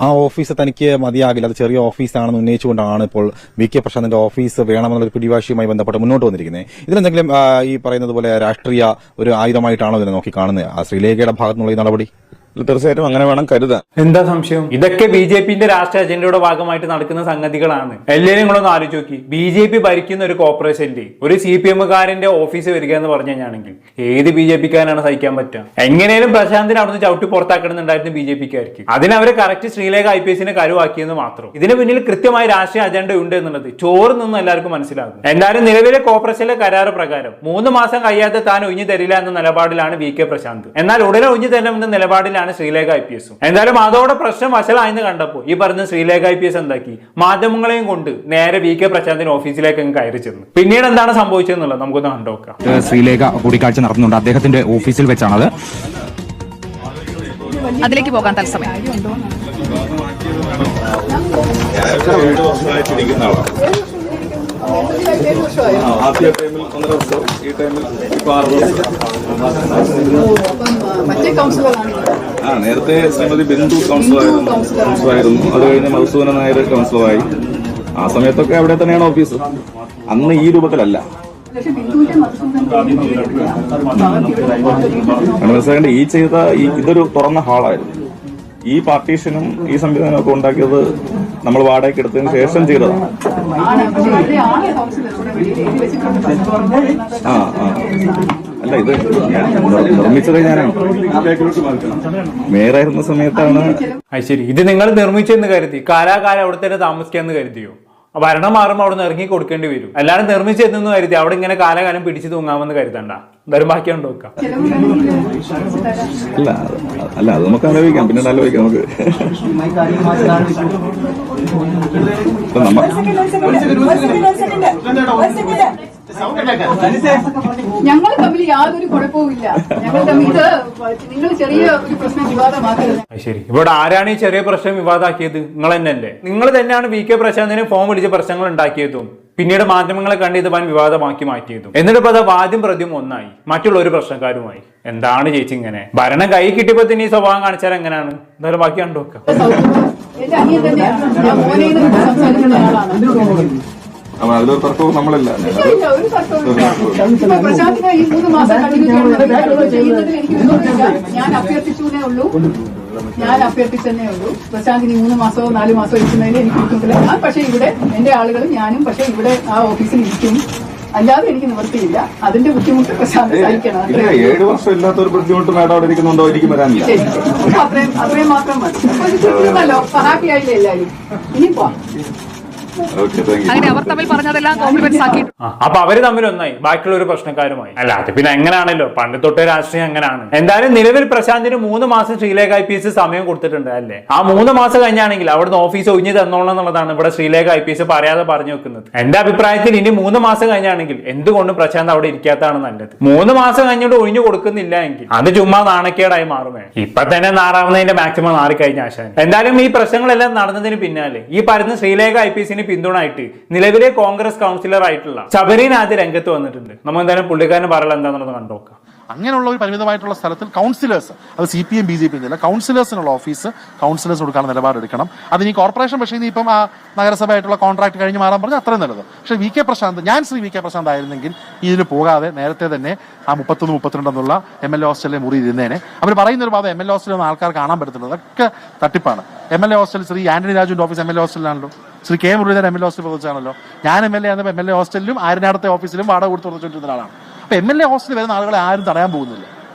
ആ ഓഫീസ് തനിക്ക് മതിയാകില്ല, അത് ചെറിയ ഓഫീസാണെന്ന് ഉന്നയിച്ചുകൊണ്ടാണ് ഇപ്പോൾ VK പ്രശാന്തിന്റെ ഓഫീസ് വേണമെന്നൊരു പിടിവാശിയുമായി ബന്ധപ്പെട്ട് മുന്നോട്ട് വന്നിരിക്കുന്നത്. ഇതിലെന്തെങ്കിലും ഈ പറയുന്നത് പോലെ രാഷ്ട്രീയ ഒരു ആയുധമായിട്ടാണോ ഇതിനെ നോക്കി കാണുന്നത് ശ്രീലേഖയുടെ ഭാഗത്തുനിന്നുള്ള ഈ നടപടി? തീർച്ചയായിട്ടും അങ്ങനെ വേണം കരുതാൻ. എന്താ സംശയം? ഇതൊക്കെ BJPന്റെ രാഷ്ട്രീയ അജണ്ടയുടെ ഭാഗമായിട്ട് നടക്കുന്ന സംഗതികളാണ്. എല്ലാവരും നിങ്ങളൊന്ന് ആലോചിച്ച് നോക്കി. BJP ഭരിക്കുന്ന ഒരു കോർപ്പറേഷനിൽ ഒരു CPM-കാരന്റെ ഓഫീസ് വരിക എന്ന് പറഞ്ഞു കഴിഞ്ഞാണെങ്കിൽ ഏത് BJP-കാരനാണ് സഹിക്കാൻ പറ്റുക? എങ്ങനെയും പ്രശാന്തിനെ അവിടുന്ന് ചവിട്ടി പുറത്താക്കണമെന്നുണ്ടായിരുന്നു BJP-കാർക്ക്. അതിനവരെ കറക്റ്റ് ശ്രീലേഖ IPS-നെ കരുവാക്കിയെന്ന് മാത്രം. ഇതിന് പിന്നിൽ കൃത്യമായ രാഷ്ട്രീയ അജണ്ട ഉണ്ട് എന്നുള്ളത് ചോറ് നിന്നും എല്ലാവർക്കും മനസ്സിലാകും. എന്തായാലും നിലവിലെ കോർപ്പറേഷനിലെ കരാറ് പ്രകാരം 3 മാസം കഴിയാതെ താൻ ഒഴിഞ്ഞു തരില്ല എന്ന നിലപാടിലാണ് VK പ്രശാന്ത്. എന്നാൽ ഉടനെ ഒഴിഞ്ഞു തരണമെന്ന നിലപാടിലാണ് ശ്രീലേഖ IPS. എന്തായാലും അതോടെ പ്രശ്നം വശലായെന്ന് കണ്ടപ്പോൾ ഈ പറഞ്ഞ ശ്രീലേഖ IPS എന്താക്കി, മാധ്യമങ്ങളെയും കൊണ്ട് നേരെ VK പ്രശാന്തിന്റെ ഓഫീസിലേക്ക് കയറി ചെന്നു. പിന്നീട് എന്താണ് സംഭവിച്ചതെന്നുള്ളത് നമുക്കൊന്ന് കണ്ടുനോക്കാം. ശ്രീലേഖ കൂടിക്കാഴ്ച നടത്തുന്നുണ്ട് അദ്ദേഹത്തിന്റെ ഓഫീസിൽ വെച്ചാണത്. അതിലേക്ക് പോകാൻ തത്സമയം. ആദ്യ ടൈമിൽ 1.5 വർഷം, ഈ ടൈമിൽ 6 വർഷം. നേരത്തെ ശ്രീമതി ബിന്ദു കൗൺസിലറായിരുന്നു. അത് കഴിഞ്ഞ് മധുസൂദനൻ നായർ കൗൺസിലറായി. ആ സമയത്തൊക്കെ അവിടെ തന്നെയാണ് ഓഫീസ്. അന്ന് ഈ രൂപത്തിലല്ല. മനസ്സിലാക്കേണ്ട, ഈ ചെയ്ത ഇതൊരു തുറന്ന ഹാളായിരുന്നു. ഈ പാർട്ടീഷനും ഈ സംവിധാനമൊക്കെ ഉണ്ടാക്കിയത് നമ്മൾ വാടകയ്ക്ക് എടുത്തതിന് ശേഷം ചെയ്തതാണ്. അല്ല, ഇത് നിർമ്മിച്ചത് ഞാനാണ്. മേയറായിരുന്ന സമയത്താണ്. ശരി, ഇത് നിങ്ങൾ നിർമ്മിച്ചെന്ന് കരുതി കാലാകാലം അവിടെ തന്നെ താമസിക്കാന്ന് കരുതിയോ? ഭരണം മാറുമ്പോൾ അവിടെ നിന്ന് ഇറങ്ങി കൊടുക്കേണ്ടി വരും. അല്ലാതെ നിർമ്മിച്ചെന്നു കരുതി അവിടെ ഇങ്ങനെ കാലകാലം പിടിച്ചു തൂങ്ങാമെന്ന് കരുതണ്ട. എന്തായാലും ബാക്കിയുണ്ട് നോക്കാം. അല്ല അത് നമുക്ക് ആലോചിക്കാം, പിന്നീട് ആലോചിക്കാം. നമുക്ക് ഞങ്ങൾ തമ്മിൽ യാതൊരു കുഴപ്പവുമില്ല. ഞങ്ങൾ തമ്മിൽ ഇത് നിങ്ങൾ ചെറിയ ഒരു പ്രശ്നം വിവാദമാക്കരുത്. ശരി, ഇവിടെ ആരാണ് ഈ ചെറിയ പ്രശ്നം വിവാദമാക്കിയത്? നിങ്ങൾ തന്നെയല്ലേ. നിങ്ങൾ തന്നെയാണ് VK പ്രശാന്തിനെ ഫോൺ വിളിച്ച പ്രശ്നങ്ങൾ ഉണ്ടാക്കിയതും പിന്നീട് മാധ്യമങ്ങളെ കണ്ട് ഇത് വൻ വിവാദമാക്കി മാറ്റിയതും. എന്നിട്ട് ഇപ്പൊ അത് വാദ്യം പ്രതിയും ഒന്നായി മറ്റുള്ള ഒരു പ്രശ്നക്കാരുമായി. എന്താണ് ചേച്ചി ഇങ്ങനെ ഭരണം കൈ കിട്ടിയപ്പോ തന്നെ ഈ സ്വഭാവം കാണിച്ചാൽ എങ്ങനെയാണ്? എന്തായാലും ബാക്കി കണ്ടുവെക്കാം. എന്റെ അനിയൻ തന്നെയാണ്. ഞാൻ മോനെ സംസാരിക്കുന്ന ആളാണ്. അതിലൊരു തർക്കവും നമ്മളല്ല. ഇല്ല, ഒരു തർക്കവുമില്ല. ഇപ്പൊ പ്രശാന്തിന് ഈ 3 മാസം കഴിഞ്ഞിട്ട് ചെയ്യുന്നതിൽ എനിക്ക് വിരോധമില്ല. ഞാൻ അഭ്യർത്ഥിച്ചേ ഉള്ളൂ. പ്രശാന്തിന് 3 മാസമോ 4 മാസമോ ഇരിക്കുന്നതിന് എനിക്ക് ബുദ്ധിമുട്ടില്ല. ഞാൻ പക്ഷേ ഇവിടെ എന്റെ ആളുകളും ഞാനും പക്ഷേ ഇവിടെ ആ ഓഫീസിൽ ഇരിക്കും. അല്ലാതെ എനിക്ക് നിവൃത്തിയില്ല. അതിന്റെ ബുദ്ധിമുട്ട് പ്രശാന്ത് സഹിക്കണം. 7 വർഷം ഇല്ലാത്ത ഒരു ബുദ്ധിമുട്ട് മാഡം അവിടെ ഇരിക്കുന്നുണ്ടോ? എനിക്ക് വരാനില്ല. അത്രയും മാത്രം മതി. ഹാപ്പി ആയില്ലേ എല്ലാവരും? ഇനി പോവാം. അങ്ങനെ അവർ തമ്മിൽ പറഞ്ഞതെല്ലാം കോംപ്ലിമെന്റ്സ് ആക്കി. അപ്പൊ അവര് തമ്മിൽ ഒന്നായി, ബാക്കിയുള്ള ഒരു പ്രശ്നക്കാരുമായി. അല്ല അത് പിന്നെ എങ്ങനെയാണല്ലോ, പണ്ട് തൊട്ടേ രാഷ്ട്രീയം എങ്ങനെയാണ്. എന്തായാലും നിലവിൽ പ്രശാന്തിന് 3 മാസം ശ്രീലേഖ IPS സമയം കൊടുത്തിട്ടുണ്ട് അല്ലേ. ആ 3 മാസം കഴിഞ്ഞാണെങ്കിൽ അവിടുന്ന് ഓഫീസ് ഒഴിഞ്ഞു തന്നോളണം എന്നുള്ളതാണ് ഇവിടെ ശ്രീലേഖ IPS പറയാതെ പറഞ്ഞു വെക്കുന്നത്. എന്റെ അഭിപ്രായത്തിൽ ഇനി 3 മാസം കഴിഞ്ഞാണെങ്കിൽ എന്തുകൊണ്ടും പ്രശാന്ത് അവിടെ ഇരിക്കാത്തതാണ് നല്ലത്. 3 മാസം കഴിഞ്ഞിട്ട് ഒഴിഞ്ഞു കൊടുക്കുന്നില്ല എങ്കിൽ അത് ചുമ്മാ നാണക്കേടായി മാറുമേ. ഇപ്പൊ തന്നെ നാറാവുന്നതിന്റെ മാക്സിമം നാറിക്കഴിഞ്ഞ ആശാൻ. എന്തായാലും ഈ പ്രശ്നങ്ങളെല്ലാം നടന്നതിന് പിന്നാലെ ഈ പറയുന്ന ശ്രീലേഖ IPSന് പിന്തുണയായിട്ട് നിലവിലെ കോൺഗ്രസ് കൗൺസിലർ ആയിട്ടുള്ള ശബരീൻ ആദ്യ രംഗത്ത് വന്നിട്ടുണ്ട്. നമ്മൾ എന്തായാലും പുള്ളിക്കാരന് പറയാൻ എന്താണെന്നുള്ളത് കണ്ടുനോക്കാം. അങ്ങനെയുള്ള ഒരു പരിമിതമായിട്ടുള്ള സ്ഥലത്തിൽ കൗൺസിലേഴ്സ്, അത് CPM BJP എന്നില്ല, കൗൺസിലേഴ്സിനുള്ള ഓഫീസ് കൗൺസിലേഴ്സ് കൊടുക്കാനുള്ള നിലപാടെടുക്കണം. അതിന് ഈ കോർപ്പറേഷൻ പക്ഷേ ഇപ്പം ആ നഗരസഭയായിട്ടുള്ള കോൺട്രാക്ട് കഴിഞ്ഞ് മാറാൻ പറഞ്ഞാൽ അത്രയും നല്ലത്. പക്ഷേ ഞാൻ ശ്രീ വി കെ പ്രശാന്ത് ആയിരുന്നെങ്കിൽ ഇതിന് പോകാതെ നേരത്തെ തന്നെ ആ 31, 32 എന്നുള്ള MLA ഹോസ്റ്റലിലെ മുറി ഇരുന്നേനെ. അവർ പറയുന്ന ഒരു ഭാഗം MLA ഹോസ്റ്റലിൽ ഒന്നും ആൾക്കാർ കാണാൻ പറ്റത്തില്ല. അതൊക്കെ തട്ടിപ്പാണ്. MLA ഹോസ്റ്റൽ ശ്രീ ആന്റണി രാജുവിന്റെ ഓഫീസ് MLA ഹോസ്റ്റലിലാണല്ലോ. ശ്രീ K മുരളീധരൻ MLA ഹോസ്റ്റലിൽ പ്രവർത്തിച്ചാണല്ലോ. ഞാൻ MLA ആയിരുന്നപ്പോൾ MLA ഹോസ്റ്റലിലും ആര്യനാടത്തെ ഓഫീസിലും വാടക കൊടുത്ത് പ്രവർത്തിച്ചുകൊണ്ടിരുന്ന ആളാണ്. അപ്പൊ MLA ഹോസ്റ്റലിൽ വരുന്ന ആളുകളെ ആരും തടയാൻ പോകുന്നില്ല.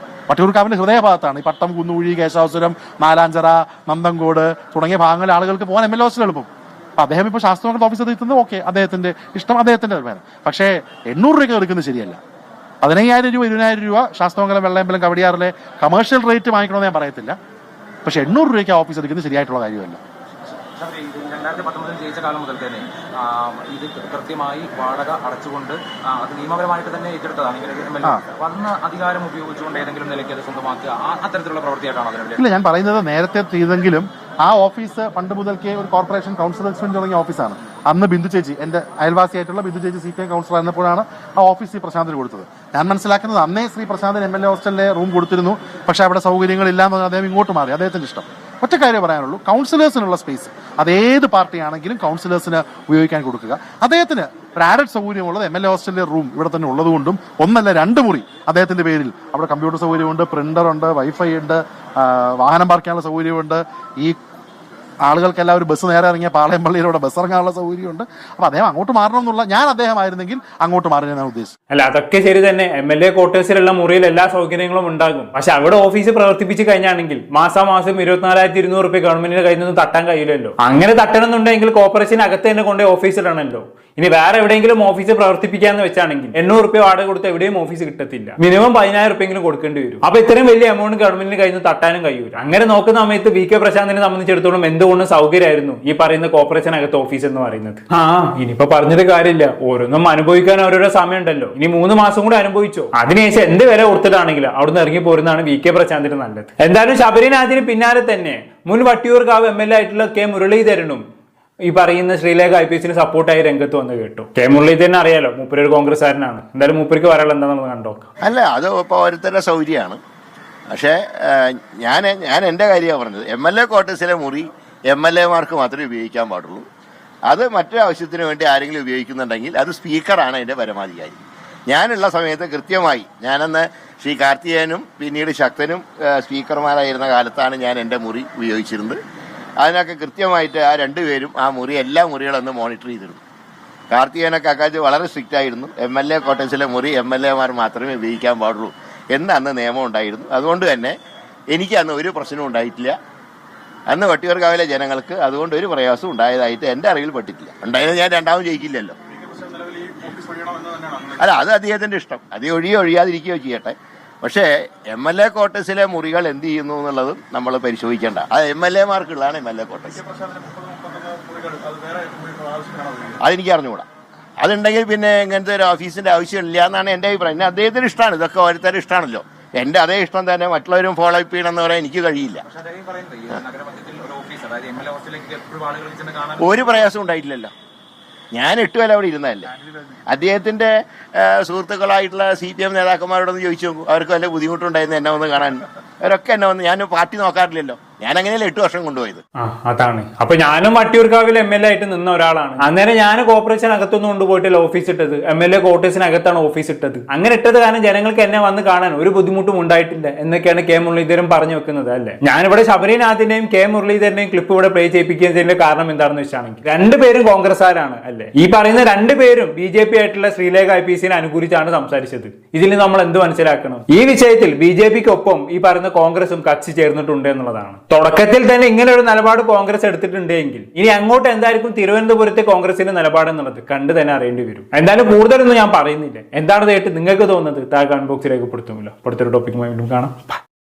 വട്ടിയൂർക്കാവിന്റെ ഹൃദയഭാഗത്താണ് ഈ പട്ടം, കുന്നുകുഴി, കേശാസുരം, നാലാഞ്ചിറ, നന്തങ്കോട് തുടങ്ങിയ ഭാഗങ്ങളിലെ ആളുകൾക്ക് പോകാൻ MLA ഹോസ്റ്റൽ എളുപ്പം. അപ്പൊ അദ്ദേഹം ഇപ്പോൾ ശാസ്ത്രങ്ങളുടെ ഓഫീസിൽ എത്തുന്നത് ഓക്കെ, അദ്ദേഹത്തിന്റെ ഇഷ്ടം, അദ്ദേഹത്തിന്റെ തീരുമാനം. പക്ഷേ 800 രൂപയ്ക്ക് എടുക്കുന്നത് ശരിയല്ല. 15,000 രൂപ 20,000 രൂപ ശാസ്ത്രമംഗലം, വെള്ളയമ്പലം, കവടിയാറിലെ കമേഴ്ഷ്യൽ റേറ്റ് വാങ്ങിക്കണമെന്ന് ഞാൻ പറയത്തില്ല. പക്ഷെ 800 രൂപയ്ക്ക് ആ ഓഫീസ് എടുക്കുന്നത് ശരിയായിട്ടുള്ള കാര്യമല്ല. 2019 ജയിച്ച കാലം മുതൽ തന്നെ ഇത് കൃത്യമായി വാടക അടച്ചുകൊണ്ട് അത് നിയമപരമായിട്ട് തന്നെ ഏറ്റെടുത്തതാണ്. വന്ന അധികാരം ഉപയോഗിച്ചുകൊണ്ട് ഏതെങ്കിലും നിലയ്ക്ക് അത് സ്വന്തമാക്കുക, അത്തരത്തിലുള്ള പ്രവൃത്തിയായിട്ടാണ് അതിനെ. ഇല്ല, ഞാൻ പറയുന്നത് നേരത്തെ ചെയ്തെങ്കിലും ആ ഓഫീസ് പണ്ട് മുതൽക്കേ ഒരു കോർപ്പറേഷൻ കൗൺസിൽ എക്സ്പെൻസ് തുടങ്ങിയ ഓഫീസാണ്. അന്ന് ബിന്ദു ചേച്ചി, എന്റെ അയൽവാസിയായിട്ടുള്ള ബിന്ദു ചേച്ചി CPM കൗൺസിലർ ആയിരുന്നപ്പോഴാണ് ആ ഓഫീസ് ശ്രീ പ്രശാന്തിന് കൊടുത്തത്. ഞാൻ മനസ്സിലാക്കുന്നത് അന്നേ ശ്രീ പ്രശാന്തിന് MLA ഹോസ്റ്റലിലെ റൂം കൊടുത്തിരുന്നു. പക്ഷെ അവിടെ സൗകര്യങ്ങളില്ലാന്ന് പറഞ്ഞാൽ അദ്ദേഹം ഇങ്ങോട്ട് മാറി. അദ്ദേഹത്തിന്റെ ഇഷ്ടം. ഒറ്റ കാര്യം പറയാനുള്ളൂ, കൗൺസിലേഴ്സിനുള്ള സ്പേസ് അതേത് പാർട്ടിയാണെങ്കിലും കൗൺസിലേഴ്സിന് ഉപയോഗിക്കാൻ കൊടുക്കുക. അദ്ദേഹത്തിന് ഒരു ആഡഡ് സൗകര്യമുള്ളത് MLA ഹോസ്റ്റലിലെ റൂം ഇവിടെ തന്നെ ഉള്ളതുകൊണ്ടും 1 അല്ല 2 മുറി അദ്ദേഹത്തിന്റെ പേരിൽ അവിടെ കമ്പ്യൂട്ടർ സൗകര്യമുണ്ട്, പ്രിന്റർ ഉണ്ട്, വൈഫൈ ഉണ്ട്, വാഹനം പാർക്ക് ചെയ്യാനുള്ള സൗകര്യമുണ്ട്. ഈ ആളുകൾക്കെല്ലാം ഒരു ബസ് നേരെ ഇറങ്ങിയ പാളയംപള്ളിയിലൂടെ ബസ് ഇറങ്ങാനുള്ള സൗകര്യമുണ്ട്. അപ്പൊ അദ്ദേഹം അങ്ങോട്ട് മാറണം എന്നുള്ള, ഞാൻ അദ്ദേഹം ആയിരുന്നെങ്കിൽ അങ്ങോട്ട് മാറാനാണ് ഉദ്ദേശിച്ചത്. അല്ല അതൊക്കെ ശരി തന്നെ. MLA ക്വാർട്ടേഴ്സിലുള്ള മുറിയിൽ എല്ലാ സൗകര്യങ്ങളും ഉണ്ടാകും. പക്ഷെ അവിടെ ഓഫീസ് പ്രവർത്തിപ്പിച്ച് കഴിഞ്ഞാണെങ്കിൽ മാസം 24,200 രൂപ ഗവൺമെന്റിന്റെ കയ്യിൽ നിന്ന് തട്ടാൻ കഴിയില്ലല്ലോ. അങ്ങനെ തട്ടണമെന്നുണ്ടെങ്കിൽ കോർപ്പറേഷൻ അകത്ത് തന്നെ കൊണ്ടുപോയി ഓഫീസ് ഇടണമല്ലോ. ഇനി വേറെ എവിടെയെങ്കിലും ഓഫീസ് പ്രവർത്തിപ്പിക്കാന്ന് വെച്ചാണെങ്കിൽ 800 രൂപ വാടക കൊടുത്ത് എവിടെയും ഓഫീസ് കിട്ടത്തില്ല. മിനിമം 10,000 രൂപയെങ്കിലും കൊടുക്കേണ്ടി വരും. അപ്പൊ ഇത്രയും വലിയ എമൗണ്ട് ഗവൺമെന്റിന് കയ്യിൽ നിന്ന് തട്ടാനും കഴിയൂല. അങ്ങനെ നോക്കുന്ന സമയത്ത് VK പ്രശാന്തിനെ സംബന്ധിച്ചിടത്തോളം എന്തുകൊണ്ട് സൗകര്യമായിരുന്നു ഈ പറയുന്ന കോർപ്പറേഷൻ അകത്ത് ഓഫീസ് എന്ന് പറയുന്നത്. ഇനിയിപ്പോ പറഞ്ഞിട്ട് കാര്യമില്ല, ഓരോന്നും അനുഭവിക്കാൻ ഓരോരോ സമയം ഉണ്ടല്ലോ. ഇനി 3 മാസം കൂടെ അനുഭവിച്ചോ, അതിനുശേഷം എന്ത് വില കൊടുത്തിട്ടാണെങ്കിലും അവിടുന്ന് ഇറങ്ങി പോരുന്നതാണ് VK പ്രശാന്തിന് നല്ലത്. എന്തായാലും ശബരിനാഥിന് പിന്നാലെ തന്നെ മുൻ വട്ടിയൂർക്കാവ് MLA ആയിട്ടുള്ള K മുരളീധരനും ഈ പറയുന്ന ശ്രീലേഖ IPSന് സപ്പോർട്ടായി രംഗത്ത് വന്ന് കേട്ടു. K മുരളീധരൻ അറിയാലോ, മൂപ്പര് ഒരു കോൺഗ്രസ്സുകാരനാണ്. എന്തായാലും മൂപ്പർക്ക് പറയാനുള്ള എന്താണെന്ന് കണ്ടോക്കാം. അല്ല, അത് ഇപ്പോൾ ഓരോരുത്തരുടെ സൗകര്യമാണ്. പക്ഷേ ഞാൻ എൻ്റെ കാര്യമാണ് പറഞ്ഞത്. MLA ക്വാർട്ടേഴ്സിലെ മുറി MLA മാർക്ക് മാത്രമേ ഉപയോഗിക്കാൻ പാടുള്ളൂ. അത് മറ്റൊരു ആവശ്യത്തിന് വേണ്ടി ആരെങ്കിലും ഉപയോഗിക്കുന്നുണ്ടെങ്കിൽ അത് സ്പീക്കറാണ് അതിൻ്റെ പരമാധികാരി. ഞാനുള്ള സമയത്ത് കൃത്യമായി, ഞാനന്ന് ശ്രീ കാർത്തികേയനും പിന്നീട് ശക്തനും സ്പീക്കർമാരായിരുന്ന കാലത്താണ് ഞാൻ എൻ്റെ മുറി ഉപയോഗിച്ചിരുന്നത്. അതിനൊക്കെ കൃത്യമായിട്ട് ആ 2 പേരും ആ മുറി, എല്ലാ മുറികളൊന്ന് മോണിറ്റർ ചെയ്തിരുന്നു. കാർത്തികേയനൊക്കെ അക്കാര്യത്തിൽ വളരെ സ്ട്രിക്റ്റ് ആയിരുന്നു. MLA ക്വാർട്ടേഴ്സിലെ മുറി MLA മാർ മാത്രമേ ഉപയോഗിക്കാൻ പാടുള്ളൂ എന്ന് അന്ന് നിയമം ഉണ്ടായിരുന്നു. അതുകൊണ്ട് തന്നെ എനിക്ക് അന്ന് ഒരു പ്രശ്നവും ഉണ്ടായിട്ടില്ല. അന്ന് വട്ടിയൂർക്കാവിലെ ജനങ്ങൾക്ക് അതുകൊണ്ട് ഒരു പ്രയാസം ഉണ്ടായതായിട്ട് എൻ്റെ അറിവിൽ പെട്ടിട്ടില്ല. ഉണ്ടായത് ഞാൻ രണ്ടാമത് ജയിക്കില്ലല്ലോ. അല്ല, അത് അദ്ദേഹത്തിൻ്റെ ഇഷ്ടം. അത് ഒഴിയാതിരിക്കുകയോ ചെയ്യട്ടെ. പക്ഷേ MLA ക്വാർട്ടേഴ്സിലെ മുറികൾ എന്ത് ചെയ്യുന്നു എന്നുള്ളതും നമ്മൾ പരിശോധിക്കേണ്ട. അത് MLA മാർക്കുള്ളതാണ് MLA ക്വാർട്ടേഴ്സ്. അതെനിക്ക് അറിഞ്ഞുകൂടാ. അതുണ്ടെങ്കിൽ പിന്നെ ഇങ്ങനത്തെ ഒരു ഓഫീസിൻ്റെ ആവശ്യമില്ല എന്നാണ് എൻ്റെ അഭിപ്രായം. പിന്നെ അദ്ദേഹത്തിന് ഇഷ്ടമാണ്, ഇതൊക്കെ ഓരോരുത്തരും ഇഷ്ടമാണല്ലോ. എൻ്റെ അതേ ഇഷ്ടം തന്നെ മറ്റുള്ളവരും ഫോളോ അപ്പ് ചെയ്യണമെന്ന് പറയാൻ എനിക്ക് കഴിയില്ല. ഒരു പ്രയാസം ഉണ്ടായിട്ടില്ലല്ലോ. ഞാൻ 8 കൊല്ലം അവിടെ ഇരുന്നതല്ലേ. അദ്ദേഹത്തിന്റെ സുഹൃത്തുക്കളായിട്ടുള്ള CPM നേതാക്കന്മാരോടൊന്ന് ചോദിച്ചു നോക്കൂ, അവർക്ക് വല്ല ബുദ്ധിമുട്ടുണ്ടായിരുന്നു എന്നെ ഒന്ന് കാണാൻ. അവരൊക്കെ എന്നെ വന്ന്, ഞാൻ പാർട്ടി നോക്കാറില്ലല്ലോ, ഞാൻ അങ്ങനെയല്ലേ 8 വർഷം കൊണ്ടുപോയത്. അതാണ്. അപ്പൊ ഞാനും വട്ടിയൂർക്കാവിൽ MLA ആയിട്ട് നിന്ന ഒരാളാണ്. അന്നേരം ഞാൻ കോർപ്പറേഷൻ അകത്തൊന്നും കൊണ്ടുപോയിട്ടില്ല ഓഫീസ് ഇട്ടത്, MLA ക്വാർട്ടേഴ്സിനകത്താണ് ഓഫീസ് ഇട്ടത്. അങ്ങനെ ഇട്ടത് കാരണം ജനങ്ങൾക്ക് എന്നെ വന്ന് കാണാൻ ഒരു ബുദ്ധിമുട്ടും ഉണ്ടായിട്ടില്ല എന്നൊക്കെയാണ് കെ മുരളീധരൻ പറഞ്ഞു വെക്കുന്നത് അല്ലേ. ഞാനിവിടെ ശബരിനാഥിന്റെയും കെ മുരളീധരന്റെയും ക്ലിപ്പ് ഇവിടെ പ്ലേ ചെയ്യിപ്പിക്കുന്നതിന്റെ കാരണം എന്താണെന്ന് വെച്ചാണെങ്കിൽ രണ്ടുപേരും കോൺഗ്രസ്സുകാരാണ് അല്ലേ. ഈ പറയുന്ന രണ്ടുപേരും BJP ആയിട്ടുള്ള ശ്രീലേഖ IPCനെ അനുകൂലിച്ചാണ് സംസാരിച്ചത്. ഇതിൽ നമ്മൾ എന്ത് മനസ്സിലാക്കണം? ഈ വിഷയത്തിൽ BJPക്കൊപ്പം ഈ പറയുന്ന കോൺഗ്രസും കക്ഷി ചേർന്നിട്ടുണ്ട് എന്നുള്ളതാണ്. തുടക്കത്തിൽ തന്നെ ഇങ്ങനെ ഒരു നിലപാട് കോൺഗ്രസ് എടുത്തിട്ടുണ്ടെങ്കിൽ ഇനി അങ്ങോട്ട് എന്തായിരിക്കും തിരുവനന്തപുരത്തെ കോൺഗ്രസിന്റെ നിലപാട് എന്നുള്ളത് കണ്ടു തന്നെ അറിയേണ്ടി വരും. എന്തായാലും കൂടുതലൊന്നും ഞാൻ പറയുന്നില്ല. എന്താണ് കേട്ട് നിങ്ങൾക്ക് തോന്നുന്നത് താഴെ കമന്റ് ബോക്സിൽ രേഖപ്പെടുത്തുമല്ലോ. അടുത്തൊരു ടോപ്പിക്കുമായി വീണ്ടും കാണാം.